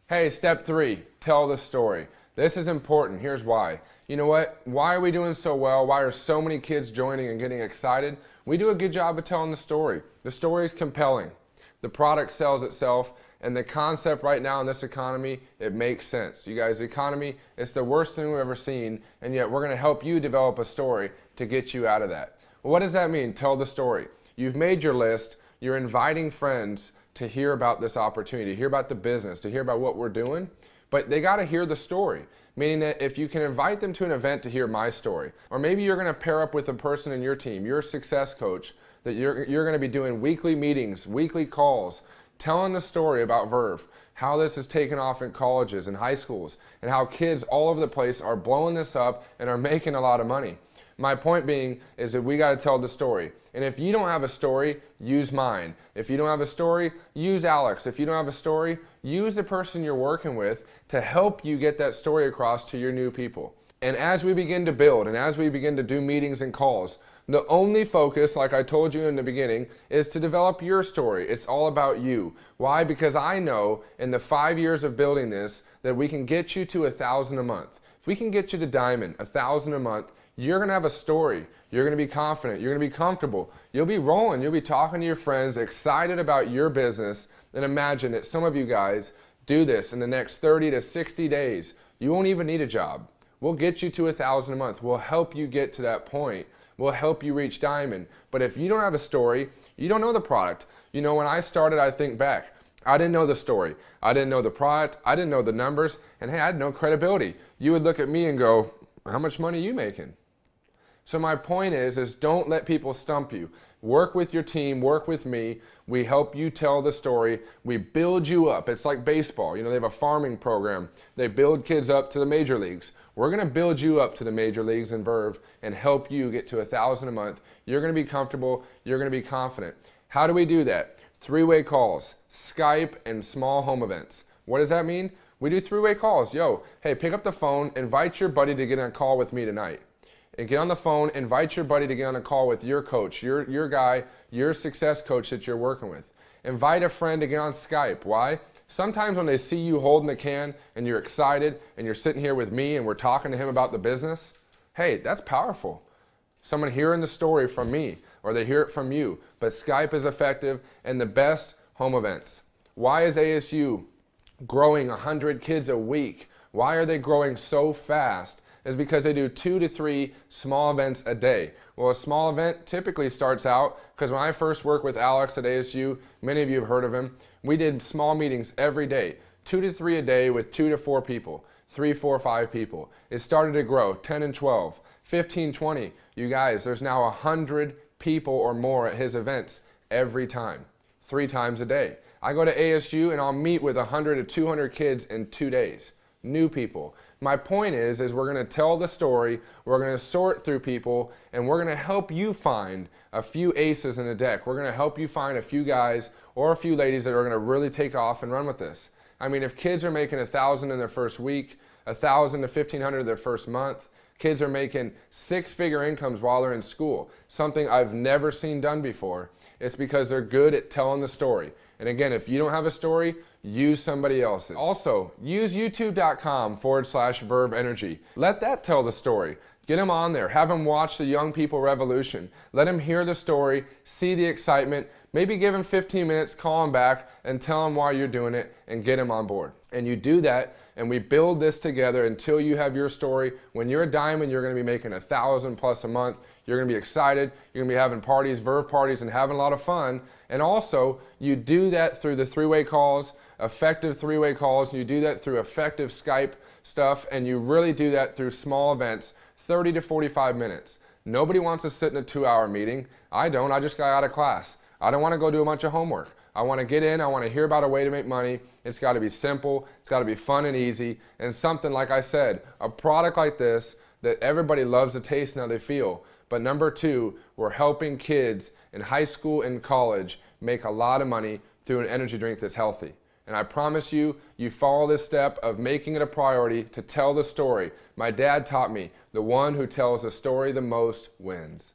Hey, step 3, tell the story. This is important. Here's why. You know what? Why are we doing so well? Why are so many kids joining and getting excited? We do a good job of telling the story. The story is compelling. The product sells itself, and the concept right now in this economy, it makes sense. You guys, the economy, it's the worst thing we've ever seen, and yet we're going to help you develop a story to get you out of that. Well, what does that mean? Tell the story. You've made your list. You're inviting friends to hear about this opportunity, to hear about the business, to hear about what we're doing, but they got to hear the story. Meaning that if you can invite them to an event to hear my story, or maybe you're going to pair up with a person in your team, your success coach, that you're going to be doing weekly meetings, weekly calls, telling the story about Verve, how this is taken off in colleges and high schools, and how kids all over the place are blowing this up and are making a lot of money. My point being is that we got to tell the story. And if you don't have a story, use mine. If you don't have a story, use Alex. If you don't have a story, use the person you're working with to help you get that story across to your new people. And as we begin to build and as we begin to do meetings and calls, the only focus, like I told you in the beginning, is to develop your story. It's all about you. Why? Because I know in the 5 years of building this that we can get you to 1,000 a month. If we can get you to diamond, 1,000 a month, you're going to have a story. You're going to be confident. You're going to be comfortable. You'll be rolling. You'll be talking to your friends, excited about your business. And imagine that some of you guys do this in the next 30 to 60 days. You won't even need a job. We'll get you to 1,000 a month. We'll help you get to that point. We'll help you reach diamond. But if you don't have a story, you don't know the product. You know, when I started, I think back. I didn't know the story. I didn't know the product. I didn't know the numbers. And hey, I had no credibility. You would look at me and go, how much money are you making? So my point is don't let people stump you. Work with your team, work with me. We help you tell the story. We build you up. It's like baseball. You know, they have a farming program. They build kids up to the major leagues. We're going to build you up to the major leagues in Verve and help you get to 1,000 a month. You're going to be comfortable. You're going to be confident. How do we do that? 3-way calls, Skype, and small home events. What does that mean? We do 3-way calls. Yo, hey, pick up the phone, invite your buddy to get on a call with me tonight. And get on the phone, invite your buddy to get on a call with your coach, your guy, your success coach that you're working with. Invite a friend to get on Skype. Why? Sometimes when they see you holding the can and you're excited and you're sitting here with me and we're talking to him about the business, hey, that's powerful. Someone hearing the story from me or they hear it from you. But Skype is effective and the best home events. Why is ASU growing 100 kids a week? Why are they growing so fast? Is because they do 2 to 3 small events a day. Well, a small event typically starts out, because when I first worked with Alex at ASU, many of you have heard of him, we did small meetings every day, 2 to 3 a day with 2 to 4 people, 3, 4, 5 people. It started to grow, 10 and 12, 15, 20. You guys, there's now 100 people or more at his events every time, 3 times a day. I go to ASU and I'll meet with 100 to 200 kids in 2 days. New people. My point is we're going to tell the story, we're going to sort through people, and we're going to help you find a few aces in the deck. We're going to help you find a few guys or a few ladies that are going to really take off and run with this. I mean, if kids are making 1,000 in their first week, 1,000 to 1,500 their first month, kids are making 6-figure incomes while they're in school, something I've never seen done before. It's because they're good at telling the story. And again, if you don't have a story, use somebody else's. Also, use youtube.com/Verve Energy. Let that tell the story. Get them on there. Have them watch the Young People Revolution. Let them hear the story, see the excitement. Maybe give them 15 minutes, call them back, and tell them why you're doing it, and get them on board. And you do that, and we build this together until you have your story. When you're a diamond, you're going to be making 1,000 plus a month. You're going to be excited. You're going to be having parties, Verve parties, and having a lot of fun. And also, you do that through the 3-way calls, effective 3-way calls. You do that through effective Skype stuff, and you really do that through small events, 30 to 45 minutes. Nobody wants to sit in a 2-hour meeting. I don't. I just got out of class. I don't want to go do a bunch of homework. I want to get in. I want to hear about a way to make money. It's got to be simple. It's got to be fun and easy. And something, like I said, a product like this that everybody loves the taste and how they feel. But number 2, we're helping kids in high school and college make a lot of money through an energy drink that's healthy. And I promise you, you follow this step of making it a priority to tell the story. My dad taught me, the one who tells the story the most wins.